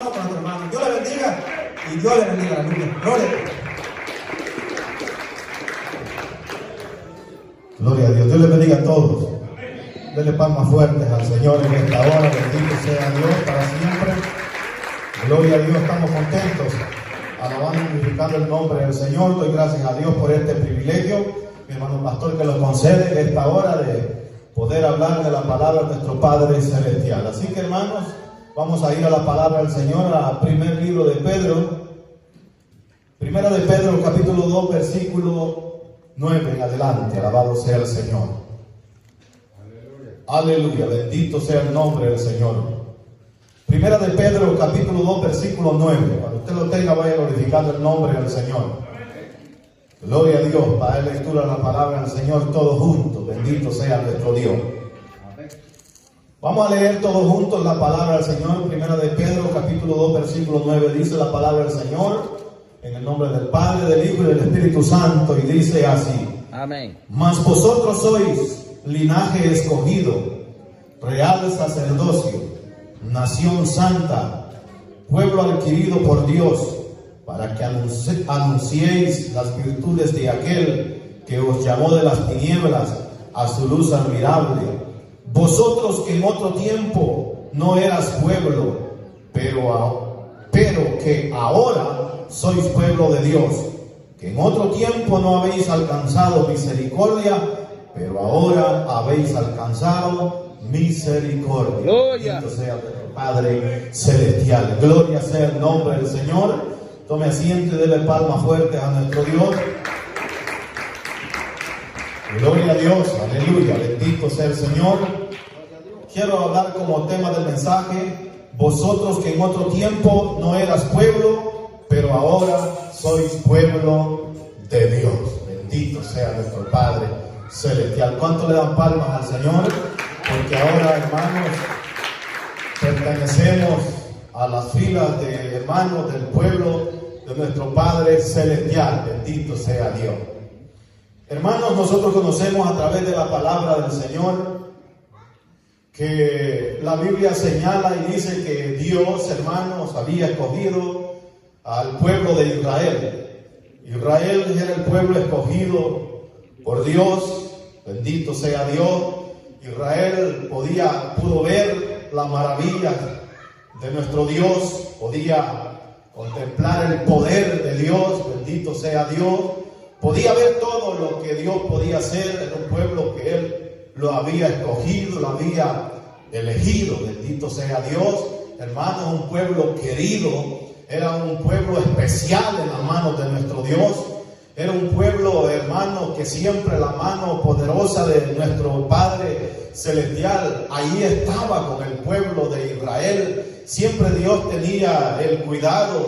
Con nuestro hermano. Dios le bendiga y Dios le bendiga. Gloria. Gloria a Dios. Dios les bendiga a todos. Denle palmas fuertes al Señor en esta hora. Bendito sea Dios para siempre. Gloria a Dios. Estamos contentos, alabando y glorificando el nombre del Señor. Doy gracias a Dios por este privilegio, mi hermano pastor, que nos concede en esta hora de poder hablar de la palabra de nuestro Padre Celestial. Así que, hermanos, vamos a ir a la palabra del Señor, al primer libro de Pedro. Primera de Pedro, capítulo 2, versículo 9 en adelante. Alabado sea el Señor. Aleluya. Bendito sea el nombre del Señor. Primera de Pedro, capítulo 2, versículo 9. Cuando usted lo tenga, vaya glorificando el nombre del Señor. Gloria a Dios. Para dar lectura a la palabra del Señor todos juntos. Bendito sea nuestro Dios. Vamos a leer todos juntos la palabra del Señor. Primera de Pedro, capítulo 2, versículo 9. Dice la palabra del Señor en el nombre del Padre, del Hijo y del Espíritu Santo. Y dice así: Amén. Mas vosotros sois linaje escogido, real sacerdocio, nación santa, pueblo adquirido por Dios, para que anunciéis las virtudes de aquel que os llamó de las tinieblas a su luz admirable. Vosotros que en otro tiempo no eras pueblo, pero que ahora sois pueblo de Dios, que en otro tiempo no habéis alcanzado misericordia, pero ahora habéis alcanzado misericordia. Gloria. Bendito sea nuestro Padre Celestial. Gloria sea el nombre del Señor. Tome asiento y dele palmas fuertes a nuestro Dios. Gloria a Dios, aleluya, bendito sea el Señor. Quiero hablar como tema del mensaje: vosotros que en otro tiempo no eras pueblo, pero ahora sois pueblo de Dios. Bendito sea nuestro Padre Celestial. ¿Cuánto le dan palmas al Señor? Porque ahora, hermanos, pertenecemos a las filas de hermanos del pueblo de nuestro Padre Celestial. Bendito sea Dios. Hermanos, nosotros conocemos a través de la palabra del Señor que la Biblia señala y dice que Dios, hermanos, había escogido al pueblo de Israel. Israel era el pueblo escogido por Dios. Bendito sea Dios. Israel pudo ver la maravilla de nuestro Dios, podía contemplar el poder de Dios. Bendito sea Dios. Podía ver todo lo que Dios podía hacer en un pueblo que Él lo había escogido, lo había elegido. Bendito sea Dios. Hermanos, un pueblo querido, era un pueblo especial en las manos de nuestro Dios. Era un pueblo, hermano, que siempre la mano poderosa de nuestro Padre Celestial ahí estaba con el pueblo de Israel. Siempre Dios tenía el cuidado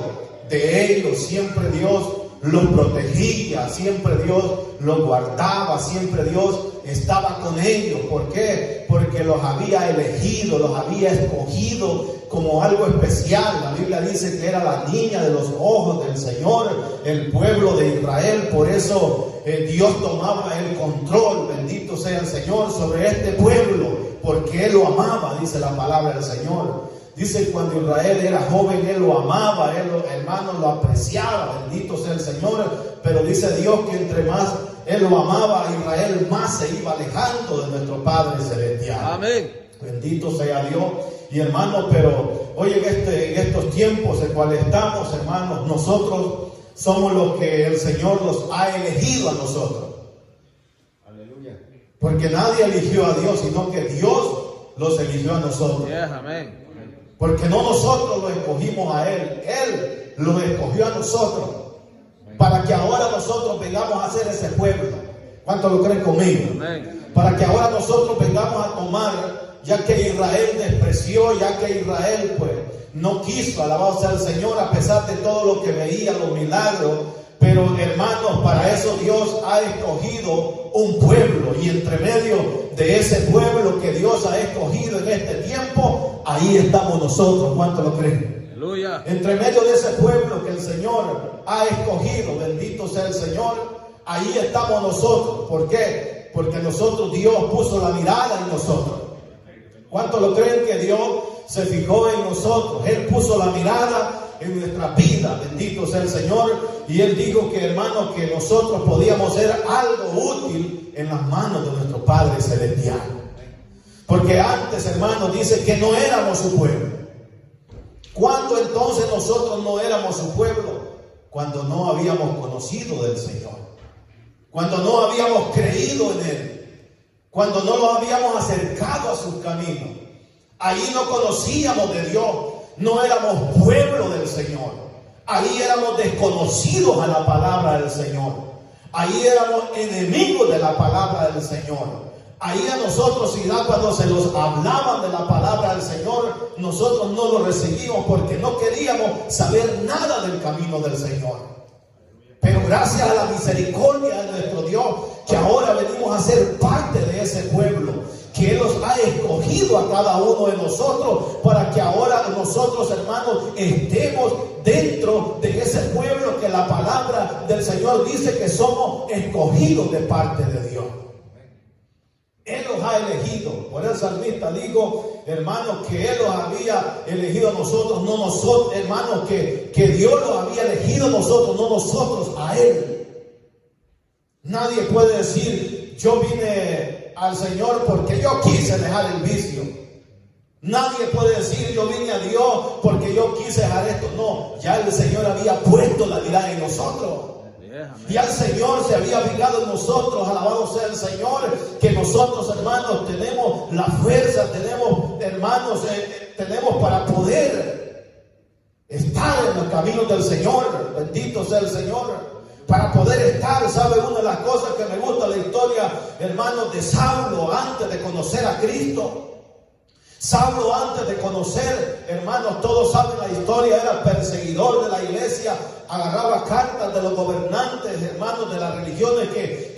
de ellos, siempre Dios los protegía, siempre Dios los guardaba, siempre Dios estaba con ellos. ¿Por qué? Porque los había elegido, los había escogido como algo especial. La Biblia dice que era la niña de los ojos del Señor, el pueblo de Israel. Por eso Dios tomaba el control, bendito sea el Señor, sobre este pueblo, porque Él lo amaba, dice la palabra del Señor. Dice, cuando Israel era joven, Él lo amaba, hermano, lo apreciaba, bendito sea el Señor. Pero dice Dios que entre más Él lo amaba a Israel, más se iba alejando de nuestro Padre Celestial. Amén. Bendito sea Dios. Y hermano, pero hoy en estos tiempos en cuales estamos, hermanos, nosotros somos los que el Señor los ha elegido a nosotros. Aleluya. Porque nadie eligió a Dios, sino que Dios los eligió a nosotros. Yes, amén. Porque no nosotros lo escogimos a Él, Él lo escogió a nosotros, para que ahora nosotros vengamos a ser ese pueblo. ¿Cuántos lo creen conmigo? Amén. Para que ahora nosotros vengamos a tomar, ya que Israel despreció, ya que Israel pues no quiso, alabado sea el Señor, a pesar de todo lo que veía, los milagros. Pero hermanos, para eso Dios ha escogido un pueblo, y entre medio de ese pueblo que Dios ha escogido en este tiempo, ahí estamos nosotros. ¿Cuántos lo creen? Aleluya. Entre medio de ese pueblo que el Señor ha escogido, bendito sea el Señor, ahí estamos nosotros. ¿Por qué? Porque nosotros, Dios puso la mirada en nosotros. ¿Cuántos lo creen que Dios se fijó en nosotros. Él puso la mirada en nuestra vida, bendito sea el Señor. Y Él dijo que, hermanos, que nosotros podíamos ser algo útil en las manos de nuestro Padre Celestial. Porque antes, hermanos, dice que no éramos su pueblo. ¿Cuándo entonces nosotros no éramos su pueblo? Cuando no habíamos conocido del Señor, cuando no habíamos creído en Él, cuando no nos habíamos acercado a sus caminos. Ahí no conocíamos de Dios, no éramos pueblo del Señor. Ahí éramos desconocidos a la palabra del Señor. Ahí éramos enemigos de la palabra del Señor. Ahí a nosotros, cuando se nos hablaban de la palabra del Señor, nosotros no lo recibimos porque no queríamos saber nada del camino del Señor. Pero gracias a la misericordia de nuestro Dios, que ahora venimos a ser parte de ese pueblo, que Él nos ha escogido a cada uno de nosotros para que ahora nosotros, hermanos, estemos dentro de ese pueblo que la palabra del Señor dice que somos escogidos de parte de Dios. Él los ha elegido. Por el salmista dijo, hermanos, que Él los había elegido a nosotros, no nosotros, hermanos, que Dios los había elegido a nosotros, no nosotros a Él. Nadie puede decir, yo vine al Señor porque yo quise dejar el vicio. Nadie puede decir, yo vine a Dios porque yo quise dejar esto. No, ya el Señor había puesto la mirada en nosotros. Ya el Señor se había fijado en nosotros, alabado sea el Señor, que nosotros, hermanos, tenemos la fuerza, tenemos, hermanos, tenemos para poder estar en los caminos del Señor, bendito sea el Señor, para poder estar. ¿Sabe? Una de las cosas que me gusta de la historia, hermanos, de Saulo antes de conocer a Cristo. Saulo, antes de conocer, hermanos, todos saben la historia, era perseguidor de la iglesia, agarraba cartas de los gobernantes, hermanos, de las religiones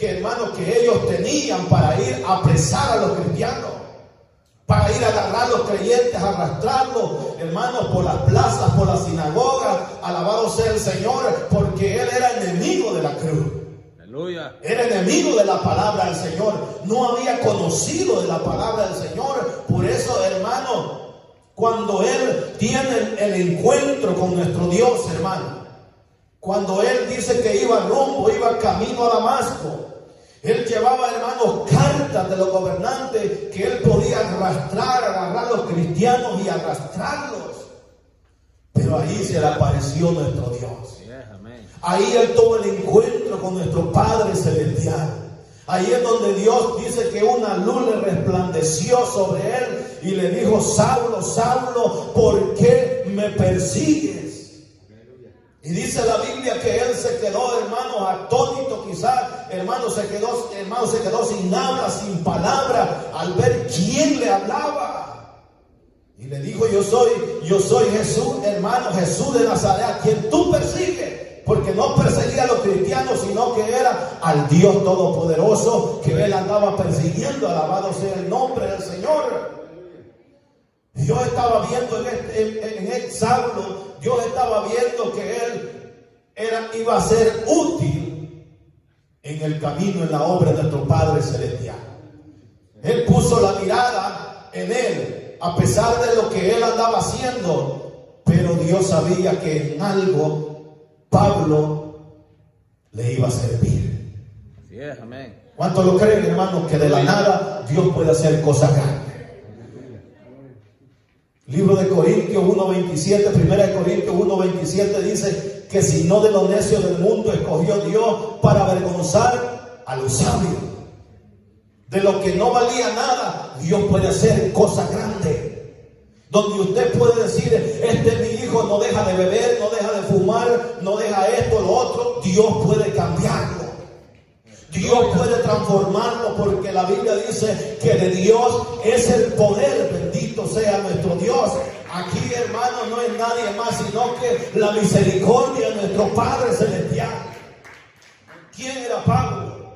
hermanos, que ellos tenían para ir a apresar a los cristianos, para ir a agarrar a los creyentes, arrastrarlos, hermanos, por las plazas, por las sinagogas. Alabado sea el Señor, porque él era enemigo de la cruz. Era enemigo de la palabra del Señor. No había conocido de la palabra del Señor. Por eso, hermano, cuando él tiene el encuentro con nuestro Dios, hermano, cuando él dice que iba camino a Damasco, él llevaba, hermanos, cartas de los gobernantes que él podía agarrar a los cristianos y arrastrarlos. Pero ahí se le apareció nuestro Dios. Ahí él tuvo el encuentro con nuestro Padre Celestial. Ahí es donde Dios dice que una luz le resplandeció sobre él y le dijo, Saulo, Saulo, ¿por qué me persigues? Y dice la Biblia que él se quedó, hermanos, atónito, quizás, hermanos, se quedó sin habla, sin palabra, al ver quién le hablaba. Y le dijo, yo soy Jesús, hermano, Jesús de Nazaret, a quien tú persigues. Porque no perseguía a los cristianos, sino que era al Dios Todopoderoso que él andaba persiguiendo. Alabado sea el nombre del Señor. Yo estaba viendo en el Saulo, Dios estaba viendo que él iba a ser útil en el camino, en la obra de nuestro Padre Celestial. Él puso la mirada en él, a pesar de lo que él andaba haciendo, pero Dios sabía que en algo Pablo le iba a servir. Así es, amén. ¿Cuántos lo creen, hermanos, que de la nada Dios puede hacer cosas grandes? Libro de Corintios 1:27, 1 Corintios 1:27 dice que si no de los necios del mundo escogió Dios para avergonzar a los sabios. De lo que no valía nada, Dios puede hacer cosas grandes. Donde usted puede decir, este es mi hijo, no deja de beber, no deja de fumar, no deja esto, lo otro. Dios puede cambiarlo. Dios puede transformarlo, porque la Biblia dice que de Dios es el poder. Bendito sea nuestro Dios. Aquí, hermano, no es nadie más sino que la misericordia de nuestro Padre Celestial. ¿Quién era Pablo?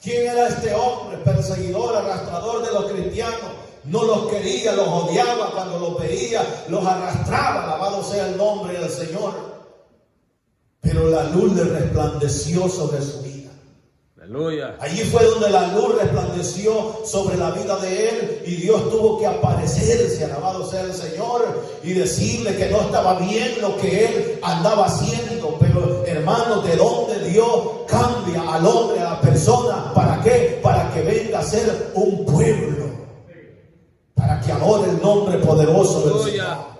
¿Quién era este hombre perseguidor, arrastrador de los cristianos? No los quería, los odiaba, cuando los veía, los arrastraba. Alabado sea el nombre del Señor. Pero la luz le resplandeció sobre su vida. Aleluya. Allí fue donde la luz resplandeció sobre la vida de él y Dios tuvo que aparecerse, alabado sea el Señor, y decirle que no estaba bien lo que él andaba haciendo. Pero hermanos, ¿de dónde Dios cambia al hombre, a la persona? ¿Para qué? Para que venga a ser un pueblo, para que adore el nombre poderoso del Señor,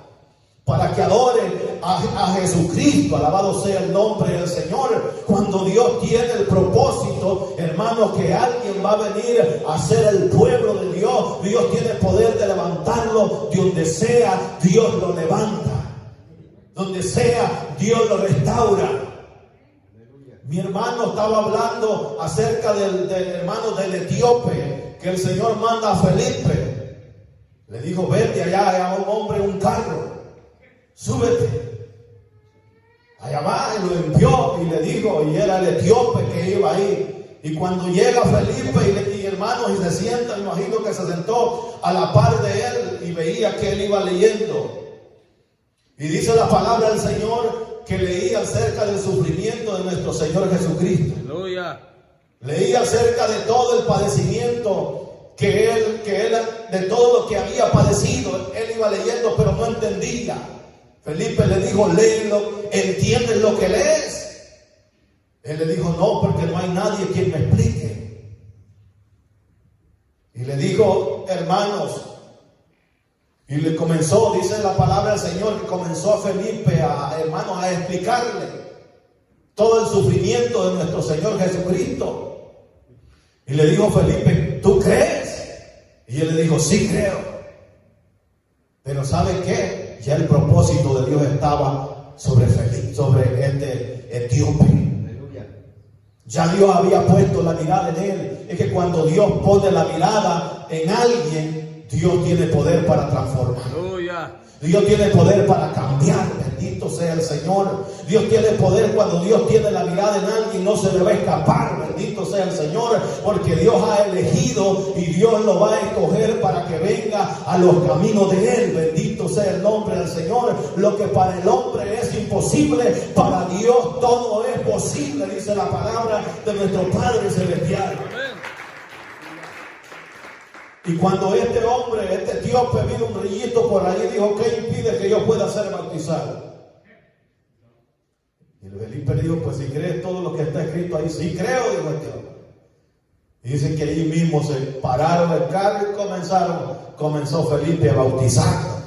para que adore a Jesucristo, alabado sea el nombre del Señor. Cuando Dios tiene el propósito, hermanos, que alguien va a venir a ser el pueblo de Dios, Dios tiene poder de levantarlo. De donde sea, Dios lo levanta. Donde sea, Dios lo restaura. Mi hermano estaba hablando acerca del hermano del etíope, que el Señor manda a Felipe. Le dijo: vete allá a un hombre un carro, súbete. Allá va, y lo envió y le dijo, y era el etíope que iba ahí. Y cuando llega Felipe y hermanos y se sienta, imagino que se sentó a la par de él y veía que él iba leyendo. Y dice la palabra del Señor que leía acerca del sufrimiento de nuestro Señor Jesucristo. Aleluya. Leía acerca de todo el padecimiento que él, de todo lo que había padecido. Él iba leyendo, pero no entendía. Felipe le dijo: léelo, ¿entiendes lo que lees? Él le dijo: no, porque no hay nadie quien me explique. Y le dijo, hermanos, y le comenzó, dice la palabra del Señor, que comenzó a Felipe, hermanos, a explicarle todo el sufrimiento de nuestro Señor Jesucristo. Y le dijo Felipe: ¿tú crees? Y él le dijo: sí creo. Pero ¿sabe qué? Ya el propósito de Dios estaba sobre Felipe, sobre este etíope. Ya Dios había puesto la mirada en él. Es que cuando Dios pone la mirada en alguien, Dios tiene poder para transformar. Aleluya. Dios tiene poder para cambiar. Bendito sea el Señor. Dios tiene poder. Cuando Dios tiene la mirada en alguien, no se le va a escapar. Bendito sea el Señor, porque Dios ha elegido y Dios lo va a escoger para que venga a los caminos de él. Bendito sea el nombre del Señor. Lo que para el hombre es imposible, para Dios todo es posible, dice la palabra de nuestro Padre Celestial. Y cuando este hombre, este etíope, vino un rillito por ahí, dijo: ¿qué impide que yo pueda ser bautizado? Y el Felipe le dijo: pues si crees todo lo que está escrito ahí. Sí creo, dijo el etíope. Y dicen que allí mismo se pararon el carro y comenzó Felipe a bautizarlo.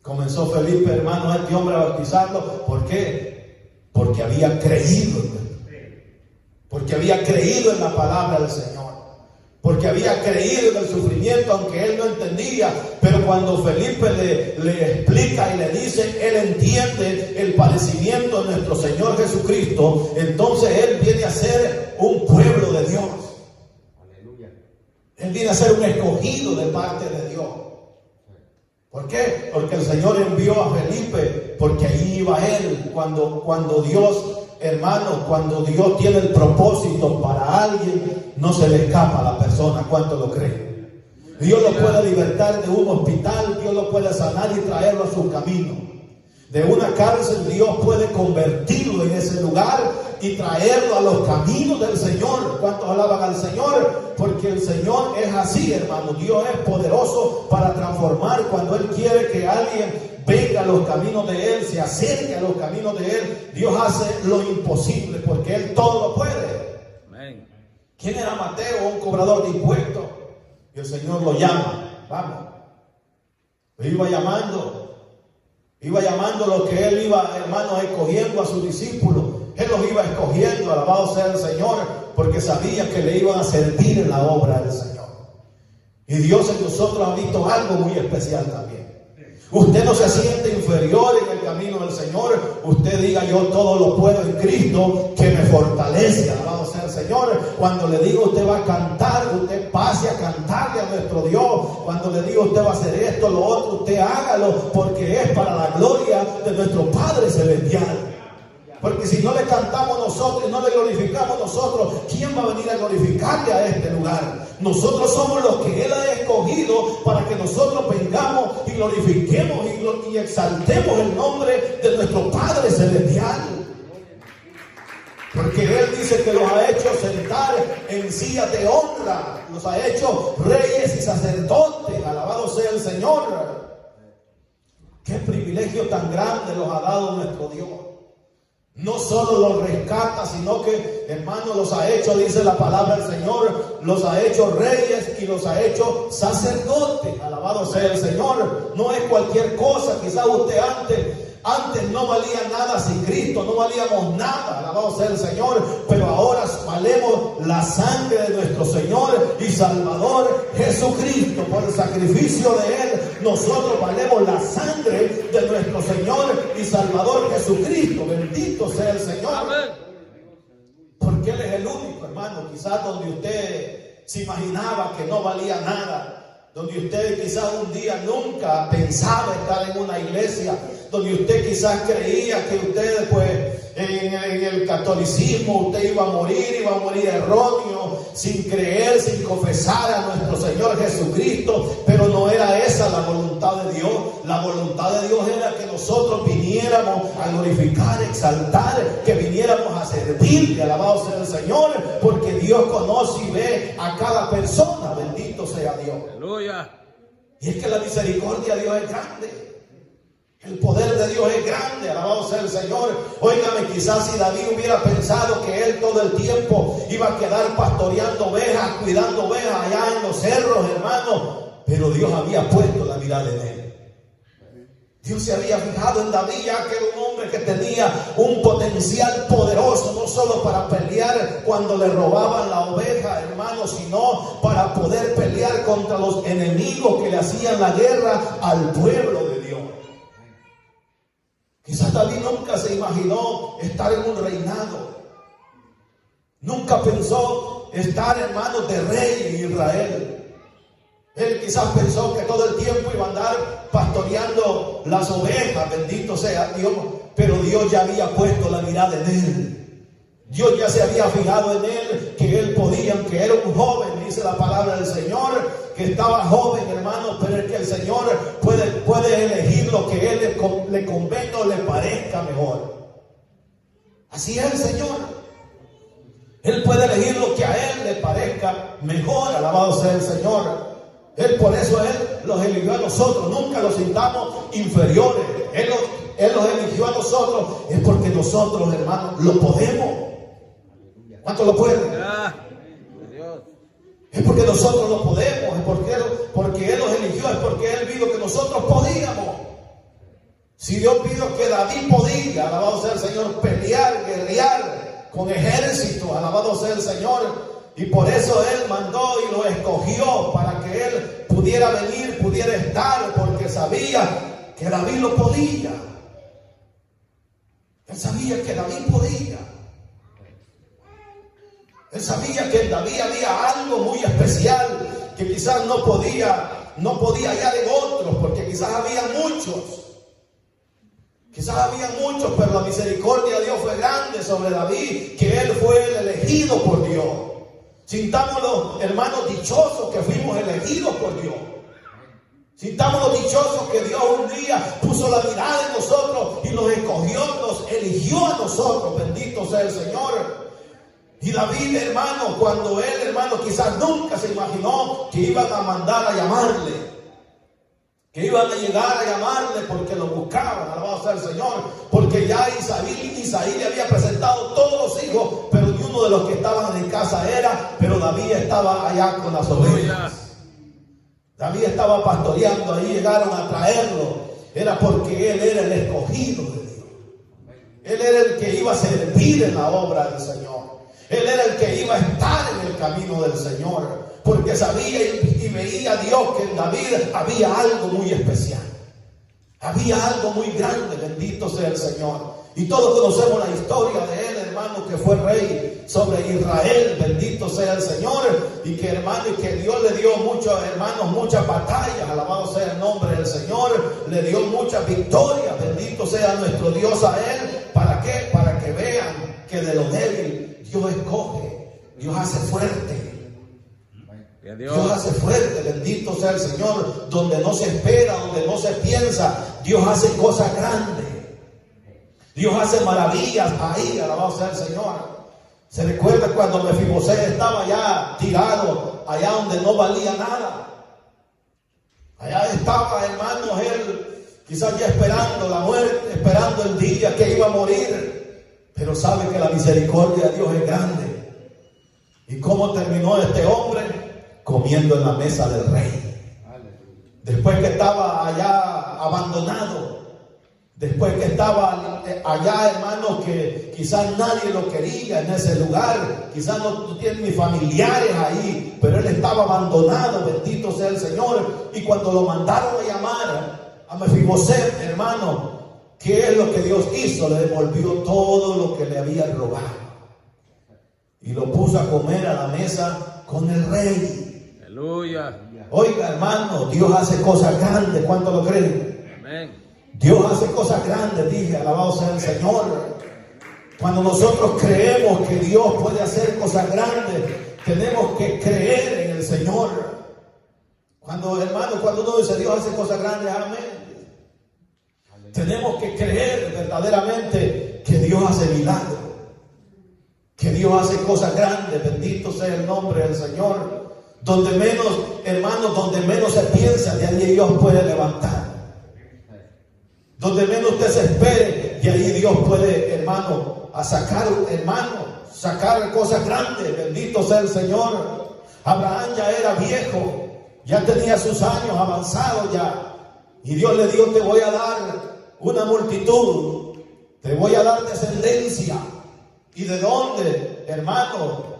Comenzó Felipe, hermano, a este hombre a bautizarlo. ¿Por qué? Porque había creído en él. Porque había creído en la palabra del Señor. Porque había creído en el sufrimiento, aunque él no entendía. Pero cuando Felipe le explica y le dice, él entiende el padecimiento de nuestro Señor Jesucristo, entonces él viene a ser un pueblo de Dios. Aleluya. Él viene a ser un escogido de parte de Dios. ¿Por qué? Porque el Señor envió a Felipe, porque ahí iba él. Cuando Dios, hermano, cuando Dios tiene el propósito para alguien, no se le escapa a la persona. ¿Cuánto lo cree? Dios lo puede libertar de un hospital, Dios lo puede sanar y traerlo a su camino. De una cárcel, Dios puede convertirlo en ese lugar y traerlo a los caminos del Señor. ¿Cuántos alaban al Señor? Porque el Señor es así, hermano. Dios es poderoso para transformar. Cuando Él quiere que alguien venga a los caminos de Él, se acerque a los caminos de Él, Dios hace lo imposible, porque Él todo lo puede. Amén. ¿Quién era Mateo? Un cobrador de impuestos. Y el Señor lo llama. Vamos. Lo iba llamando lo que él iba, hermanos, escogiendo a sus discípulos. Él los iba escogiendo, alabado sea el Señor, porque sabía que le iban a servir en la obra del Señor. Y Dios en nosotros ha visto algo muy especial también. Usted no se siente inferior en el camino del Señor. Usted diga: yo todo lo puedo en Cristo que me fortalece. Alabado sea el Señor. Cuando le digo usted va a cantar, usted pase a cantarle a nuestro Dios. Cuando le digo usted va a hacer esto, lo otro, usted hágalo, porque es para la gloria de nuestro Padre Celestial. Porque si no le cantamos nosotros y no le glorificamos nosotros, ¿quién va a venir a glorificarle a este lugar? Nosotros somos los que Él ha escogido para que nosotros vengamos y glorifiquemos y exaltemos el nombre de nuestro Padre Celestial. Porque Él dice que los ha hecho sentar en sillas de honra, los ha hecho reyes y sacerdotes. Alabado sea el Señor. Qué privilegio tan grande los ha dado nuestro Dios. No solo los rescata, sino que, hermano, los ha hecho, dice la palabra del Señor, los ha hecho reyes y los ha hecho sacerdotes. Alabado sea el Señor. No es cualquier cosa. Quizás usted antes no valía nada sin Cristo, no valíamos nada, alabado sea el Señor, pero ahora valemos la sangre de nuestro Señor y Salvador Jesucristo. Por el sacrificio de Él, nosotros valemos la sangre de nuestro Señor y Salvador Jesucristo. Bendito sea el Señor. Amén. Porque Él es el único, hermano, quizás donde usted se imaginaba que no valía nada, donde usted quizás un día nunca pensaba estar en una iglesia, donde usted quizás creía que usted pues en el catolicismo usted iba a morir erróneo, sin creer, sin confesar a nuestro Señor Jesucristo, pero no era esa la voluntad de Dios. La voluntad de Dios era que nosotros viniéramos a glorificar, exaltar, que viniéramos a servirle, alabado sea el Señor, porque Dios conoce y ve a cada persona. Bendito sea Dios. Aleluya. Y es que la misericordia de Dios es grande. El poder de Dios es grande, alabado sea el Señor. Óigame, quizás si David hubiera pensado que él todo el tiempo iba a quedar pastoreando ovejas, cuidando ovejas allá en los cerros, hermano, pero Dios había puesto la mirada en él. Dios se había fijado en David, ya que era un hombre que tenía un potencial poderoso, no solo para pelear cuando le robaban la oveja, hermano, sino para poder pelear contra los enemigos que le hacían la guerra al pueblo de Dios. Quizás David nunca se imaginó estar en un reinado. Nunca pensó estar, hermano, de rey en Israel. Él quizás pensó que todo el tiempo iba a andar pastoreando las ovejas, bendito sea Dios. Pero Dios ya había puesto la mirada en él. Dios ya se había fijado en él, que él podía, aunque era un joven, dice la palabra del Señor, que estaba joven, hermano, pero es que el Señor puede elegir lo que él le convenga o le parezca mejor. Así es el Señor. Él puede elegir lo que a él le parezca mejor, alabado sea el Señor. Por eso Él los eligió a nosotros, nunca los sintamos inferiores. Él los eligió a nosotros, es porque nosotros, hermanos, lo podemos. ¿Cuántos lo pueden? Es porque nosotros lo podemos, es porque Él los eligió, es porque Él vio que nosotros podíamos. Si Dios vio que David podía, alabado sea el Señor, pelear, guerrear con ejército, alabado sea el Señor. Y por eso Él mandó y lo escogió para que Él pudiera venir, pudiera estar, porque sabía que David lo podía. Él sabía que David podía. Él sabía que en David había algo muy especial que quizás no podía hallar en otros, porque quizás había muchos. Quizás había muchos, pero la misericordia de Dios fue grande sobre David, que él fue el elegido por Dios. Sintámonos, hermanos, dichosos que fuimos elegidos por Dios. Sintámonos dichosos que Dios un día puso la mirada en nosotros y nos escogió, nos eligió a nosotros. Bendito sea el Señor. Y David, hermano, cuando él, hermano, quizás nunca se imaginó que iban a mandar a llamarle, que iban a llegar a llamarle porque lo buscaban, alabado sea el Señor, porque ya Isaí le había presentado todos los hijos, pero ni uno de los que estaban en casa era, pero David estaba allá con las ovejas. David estaba pastoreando, ahí llegaron a traerlo, era porque él era el escogido de Dios. Él era el que iba a servir en la obra del Señor. Él era el que iba a estar en el camino del Señor, porque sabía y veía a Dios que en David había algo muy especial. Había algo muy grande, bendito sea el Señor. Y todos conocemos la historia de él, hermano, que fue rey sobre Israel, bendito sea el Señor. Y que, hermano, y que Dios le dio muchos, hermanos, muchas batallas, alabado sea el nombre del Señor. Le dio muchas victorias, bendito sea nuestro Dios a él. ¿Para qué? Para que vean que de lo débil Dios escoge, Dios hace fuerte. Dios hace fuerte, bendito sea el Señor. Donde no se espera, donde no se piensa, Dios hace cosas grandes. Dios hace maravillas ahí, alabado sea el Señor. Se recuerda cuando Mefibosé estaba ya tirado, allá donde no valía nada. Allá estaba, hermanos, él quizás ya esperando la muerte, esperando el día que iba a morir. Pero sabe que la misericordia de Dios es grande. ¿Y cómo terminó este hombre? Comiendo en la mesa del rey. Después que estaba allá abandonado, después que estaba allá, hermanos, que quizás nadie lo quería en ese lugar, quizás no tiene ni familiares ahí, pero él estaba abandonado, bendito sea el Señor. Y cuando lo mandaron a llamar a Mefibosé, hermano, ¿qué es lo que Dios hizo? Le devolvió todo lo que le había robado y lo puso a comer a la mesa con el rey. Aleluya. Oiga, hermano, Dios hace cosas grandes. ¿Cuánto lo creen? Amén. Dios hace cosas grandes, dije, alabado sea el Señor. Cuando nosotros creemos que Dios puede hacer cosas grandes, tenemos que creer en el Señor. Cuando, hermano, cuando uno dice Dios hace cosas grandes, amén. Tenemos que creer verdaderamente que Dios hace milagros, que Dios hace cosas grandes, bendito sea el nombre del Señor. Donde menos, hermanos, donde menos se piensa, de ahí Dios puede levantar. Donde menos usted se espere, de ahí Dios puede, hermano, a sacar, hermano, sacar cosas grandes, bendito sea el Señor. Abraham ya era viejo, ya tenía sus años avanzados ya, y Dios le dijo: te voy a dar una multitud, te voy a dar descendencia. ¿Y de dónde, hermano?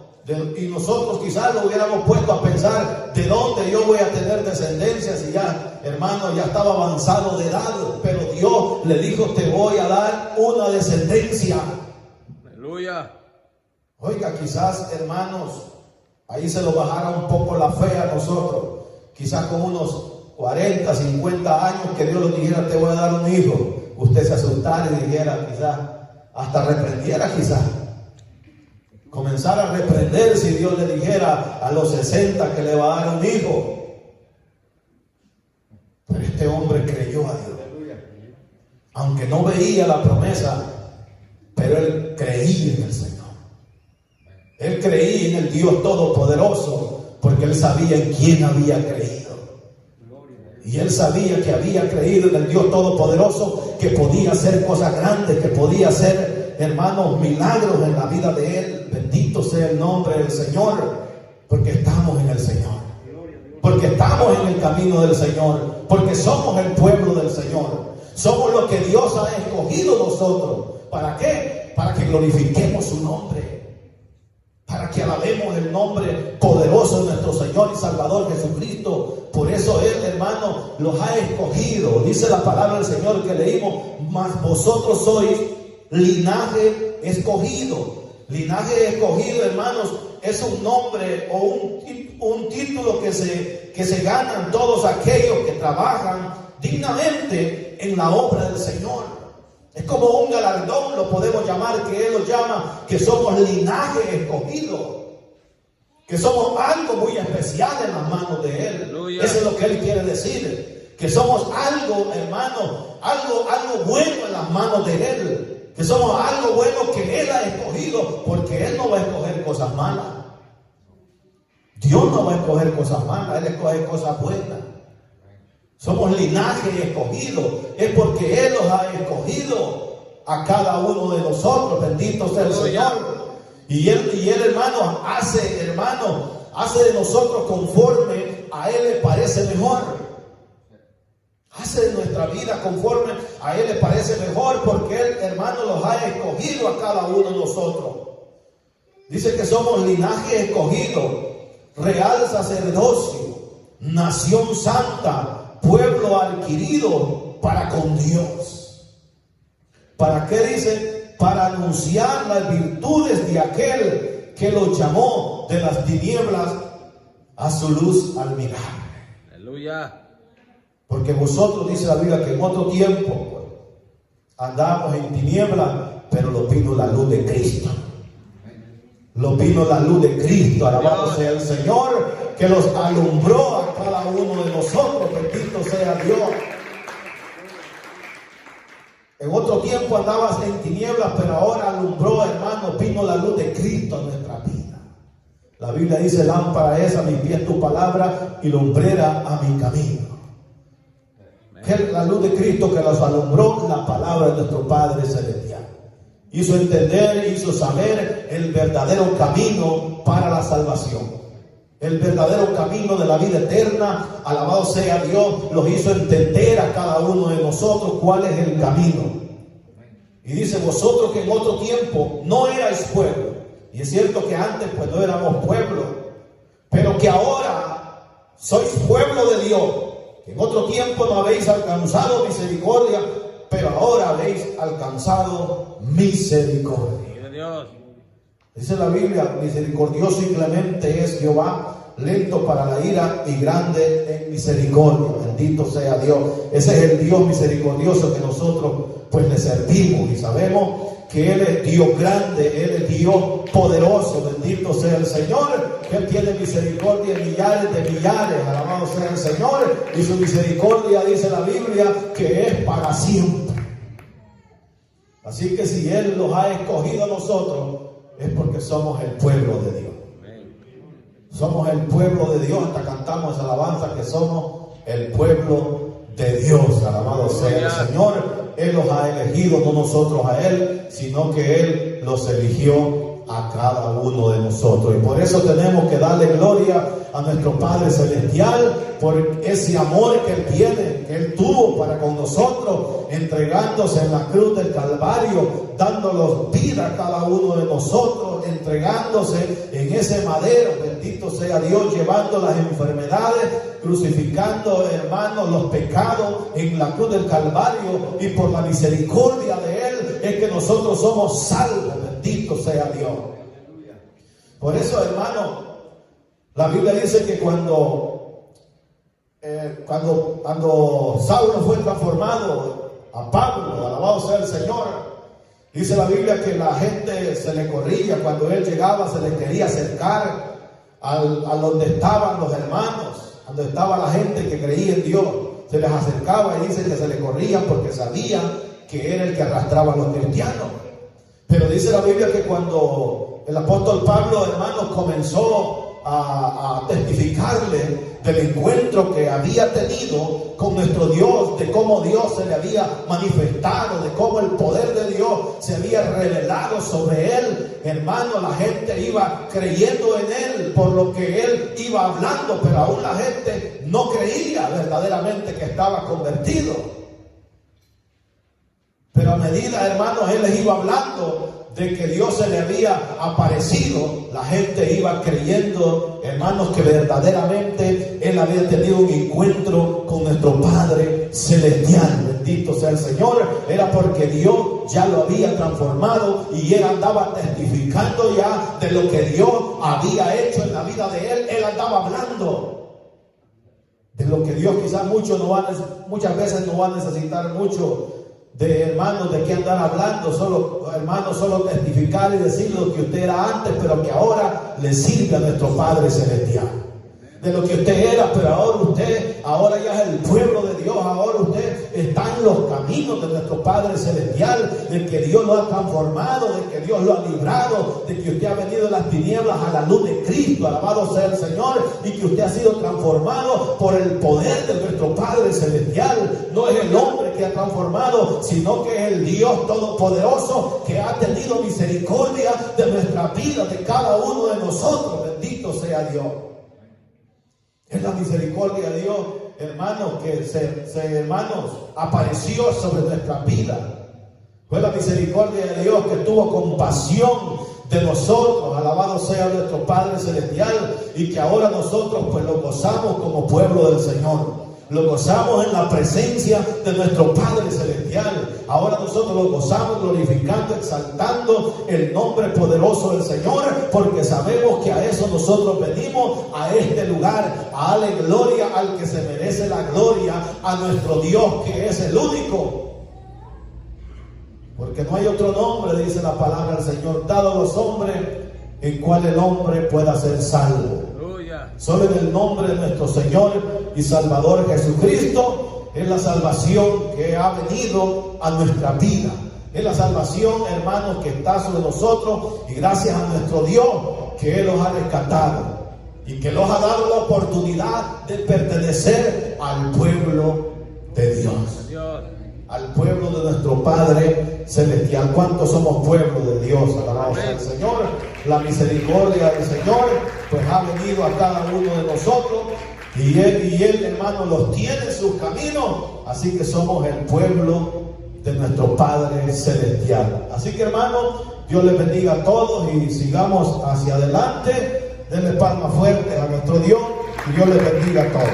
Y nosotros quizás lo hubiéramos puesto a pensar: ¿de dónde yo voy a tener descendencia? Si ya, hermano, ya estaba avanzado de edad. Pero Dios le dijo: te voy a dar una descendencia. Aleluya. Oiga, quizás, hermanos, ahí se lo bajara un poco la fe a nosotros. Quizás con unos 40, 50 años que Dios le dijera: te voy a dar un hijo. Usted se asustara y dijera, quizás, hasta reprendiera, quizás. Comenzar a reprender si Dios le dijera a los 60 que le va a dar un hijo. Pero este hombre creyó a Dios, aunque no veía la promesa, pero él creía en el Señor. Él creía en el Dios Todopoderoso, porque él sabía en quién había creído. Y él sabía que había creído en el Dios Todopoderoso, que podía hacer cosas grandes, que podía hacer, hermanos, milagros en la vida de él. Bendito sea el nombre del Señor, porque estamos en el Señor, porque estamos en el camino del Señor, porque somos el pueblo del Señor, somos lo que Dios ha escogido nosotros. ¿Para qué? Para que glorifiquemos su nombre, para que alabemos el nombre poderoso de nuestro Señor y Salvador Jesucristo. Por eso Él, hermano, los ha escogido. Dice la palabra del Señor que leímos: mas vosotros sois linaje escogido. Linaje escogido, hermanos, es un nombre o un título que se ganan todos aquellos que trabajan dignamente en la obra del Señor. Es como un galardón, lo podemos llamar, que Él lo llama, que somos linaje escogido, que somos algo muy especial en las manos de Él. Aleluya. Eso es lo que Él quiere decir, que somos algo, hermano, algo bueno en las manos de Él. Que somos algo bueno que Él ha escogido, porque Él no va a escoger cosas malas. Dios no va a escoger cosas malas, Él escoge cosas buenas. Somos linaje escogido, es porque Él los ha escogido a cada uno de nosotros. Bendito sea el Señor. Y él, hermano, hace de nosotros conforme a Él le parece mejor. Hace de nuestra vida conforme a Él le parece mejor, porque Él, hermano, los ha escogido a cada uno de nosotros. Dice que somos linaje escogido, real sacerdocio, nación santa, pueblo adquirido para con Dios. ¿Para qué dice? Para anunciar las virtudes de aquel que los llamó de las tinieblas a su luz admirable. Aleluya. Porque vosotros, dice la Biblia, que en otro tiempo pues, andábamos en tinieblas, pero lo vino la luz de Cristo. Lo vino la luz de Cristo, alabado sea el Señor, que los alumbró a cada uno de nosotros. Bendito sea Dios. En otro tiempo andabas en tinieblas, pero ahora alumbró, hermano, vino la luz de Cristo en nuestra vida. La Biblia dice: lámpara es a mis pies tu palabra y lumbrera a mi camino. Que es la luz de Cristo que nos alumbró, la palabra de nuestro Padre Celestial. Hizo entender, hizo saber el verdadero camino para la salvación. El verdadero camino de la vida eterna, alabado sea Dios, los hizo entender a cada uno de nosotros cuál es el camino. Y dice: vosotros que en otro tiempo no erais pueblo. Y es cierto que antes pues no éramos pueblo, pero que ahora sois pueblo de Dios. Que en otro tiempo no habéis alcanzado misericordia, pero ahora habéis alcanzado misericordia. Dios. Dice la Biblia: misericordioso y clemente es Jehová, lento para la ira y grande en misericordia. Bendito sea Dios. Ese es el Dios misericordioso que nosotros pues le servimos, y sabemos que Él es Dios grande, Él es Dios poderoso. Bendito sea el Señor, que Él tiene misericordia en millares de millares. Alabado sea el Señor. Y su misericordia, dice la Biblia, que es para siempre. Así que si Él los ha escogido a nosotros, es porque somos el pueblo de Dios. Somos el pueblo de Dios. Hasta cantamos esa alabanza que somos el pueblo de Dios. Alabado sea el Señor. Él los ha elegido, no nosotros a Él, sino que Él los eligió a cada uno de nosotros. Y por eso tenemos que darle gloria a nuestro Padre Celestial por ese amor que Él tiene, que Él tuvo para con nosotros, entregándose en la cruz del Calvario, dándonos vida a cada uno de nosotros, entregándose en ese madero, bendito sea Dios, llevando las enfermedades, crucificando, hermanos, los pecados en la cruz del Calvario, y por la misericordia de Él es que nosotros somos salvos. Bendito sea Dios. Por eso, hermano, la Biblia dice que cuando Saulo fue transformado a Pablo, alabado sea el Señor, dice la Biblia que la gente se le corría cuando él llegaba, se le quería acercar a donde estaban los hermanos, donde estaba la gente que creía en Dios. Se les acercaba y dice que se le corrían porque sabían que era el que arrastraba a los cristianos. Pero dice la Biblia que cuando el apóstol Pablo, hermanos, comenzó a testificarle del encuentro que había tenido con nuestro Dios, de cómo Dios se le había manifestado, de cómo el poder de Dios se había revelado sobre él, hermano, la gente iba creyendo en él por lo que él iba hablando, pero aún la gente no creía verdaderamente que estaba convertido. Pero a medida, hermanos, él les iba hablando de que Dios se le había aparecido, la gente iba creyendo, hermanos, que verdaderamente él había tenido un encuentro con nuestro Padre Celestial. Bendito sea el Señor. Era porque Dios ya lo había transformado y él andaba testificando ya de lo que Dios había hecho en la vida de él. Él andaba hablando de lo que Dios quizás muchas veces no va a necesitar mucho de hermanos de qué andar hablando, solo hermanos, solo testificar y decir lo que usted era antes, pero que ahora le sirve a nuestro Padre Celestial. De lo que usted era, pero ahora ya es el pueblo de Dios, ahora usted está en los caminos de nuestro Padre Celestial, de que Dios lo ha transformado, de que Dios lo ha librado, de que usted ha venido de las tinieblas a la luz de Cristo, alabado sea el Señor, y que usted ha sido transformado por el poder de nuestro Padre Celestial. No es el hombre que ha transformado, sino que es el Dios Todopoderoso que ha tenido misericordia de nuestra vida, de cada uno de nosotros. Bendito sea Dios. Es la misericordia de Dios, hermanos, que hermanos, apareció sobre nuestra vida. Fue la misericordia de Dios que tuvo compasión de nosotros, alabado sea nuestro Padre Celestial, y que ahora nosotros pues lo gozamos como pueblo del Señor. Lo gozamos en la presencia de nuestro Padre Celestial. Ahora nosotros lo gozamos glorificando, exaltando el nombre poderoso del Señor, porque sabemos que a eso nosotros venimos a este lugar, a darle gloria al que se merece la gloria, a nuestro Dios que es el único. Porque no hay otro nombre, dice la palabra del Señor, dado a los hombres, en cual el hombre pueda ser salvo. Solo en el nombre de nuestro Señor y Salvador Jesucristo es la salvación que ha venido a nuestra vida. Es la salvación, hermanos, que está sobre nosotros, y gracias a nuestro Dios que Él los ha rescatado y que los ha dado la oportunidad de pertenecer al pueblo de Dios, al pueblo de nuestro Padre celestial. ¿Cuántos somos pueblo de Dios? Alabamos al Señor. La misericordia del Señor pues ha venido a cada uno de nosotros, y Él, hermano, los tiene en sus caminos. Así que somos el pueblo de nuestro Padre celestial. Así que, hermano, Dios les bendiga a todos y sigamos hacia adelante. Denle palmas fuertes a nuestro Dios y Dios les bendiga a todos.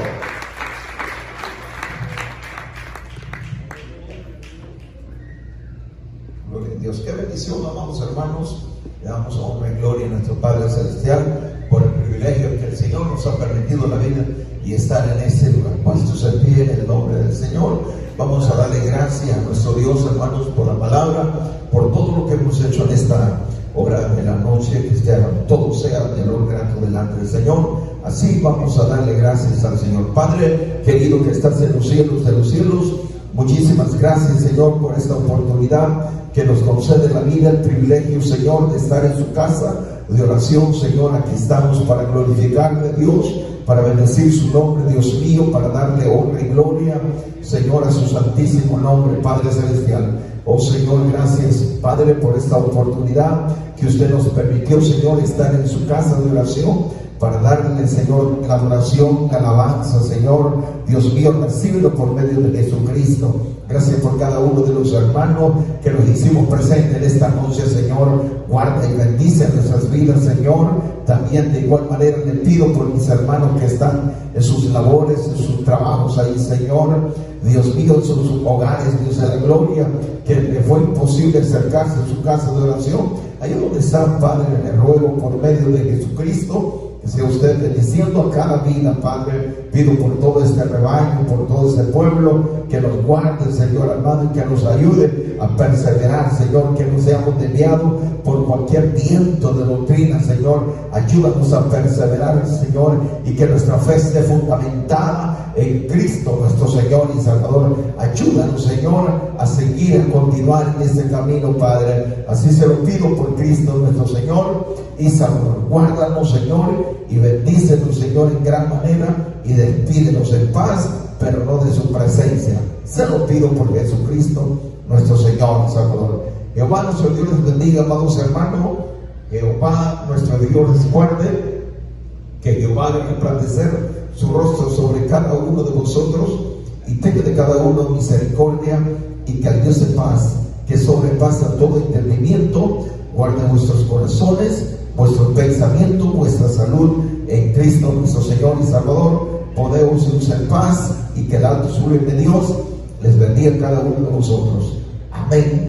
Gloria a Dios. Qué bendición, amados hermanos. Le damos honra y gloria a nuestro Padre celestial por el privilegio que el Señor nos ha permitido la vida y estar en este lugar. Puestos en pie en el nombre del Señor, vamos a darle gracias a nuestro Dios, hermanos, por la palabra, por todo lo que hemos hecho en esta hora de la noche. Que todo sea de honor grato delante del Señor. Así vamos a darle gracias al Señor. Padre querido que estás en los cielos de los cielos, muchísimas gracias, Señor, por esta oportunidad que nos concede la vida, el privilegio, Señor, de estar en su casa de oración. Señor, aquí estamos para glorificarle a Dios, para bendecir su nombre, Dios mío, para darle honra y gloria, Señor, a su santísimo nombre, Padre celestial. Oh Señor, gracias, Padre, por esta oportunidad que usted nos permitió, Señor, estar en su casa de oración, para darle, Señor, la adoración, la alabanza, Señor. Dios mío, recíbelo por medio de Jesucristo. Gracias por cada uno de los hermanos que nos hicimos presentes en esta noche, Señor. Guarda y bendice nuestras vidas, Señor. También de igual manera le pido por mis hermanos que están en sus labores, en sus trabajos ahí, Señor. Dios mío, en sus hogares, Dios de la gloria, que le fue imposible acercarse a su casa de oración. Ahí donde están, Padre, le ruego por medio de Jesucristo que sea usted bendiciendo a cada vida, Padre. Pido por todo este rebaño, por todo este pueblo, que nos guarde, Señor amado, y que nos ayude a perseverar, Señor, que no seamos desviados por cualquier viento de doctrina, Señor. Ayúdanos a perseverar, Señor, y que nuestra fe esté fundamentada en Cristo, nuestro Señor y Salvador. Ayúdanos, Señor, a seguir, a continuar en este camino, Padre. Así se lo pido por Cristo, nuestro Señor y Salvador. Guárdanos, Señor, y bendícenos, Señor, en gran manera, y despídenos en paz, pero no de su presencia. Se lo pido por Jesucristo, nuestro Señor y Salvador. Jehová nuestro Dios les bendiga, amados hermanos. Jehová nuestro Dios les guarde. Que Jehová haga resplandecer su rostro sobre cada uno de vosotros y tenga de cada uno misericordia, y que al Dios de paz, que sobrepasa todo entendimiento, guarde vuestros corazones, vuestros pensamientos, vuestra salud en Cristo nuestro Señor y Salvador. Podemos irnos en paz, y que el alto sublime de Dios les bendiga a cada uno de vosotros. Amén.